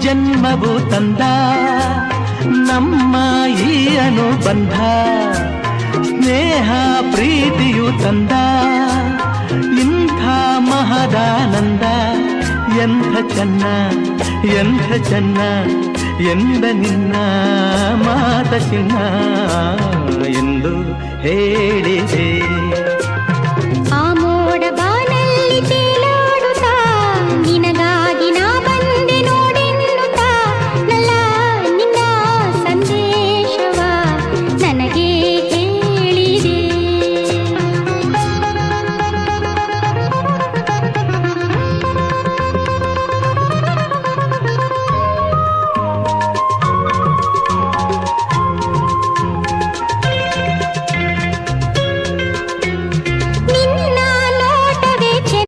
ಜನ್ಮವು ತಂದ ನಮ್ಮ ಈ ಅನುಬಂಧ, ಸ್ನೇಹ ಪ್ರೀತಿಯು ತಂದ ಇಂಥ ಮಹದಾನಂದ. ಎಂಥ ಚೆನ್ನ ಎಂಥ ಚೆನ್ನ ಎಂದ ನಿನ್ನ ಮಾತ ಚಿನ್ನ ಎಂದು ಹೇಳಿದೆ.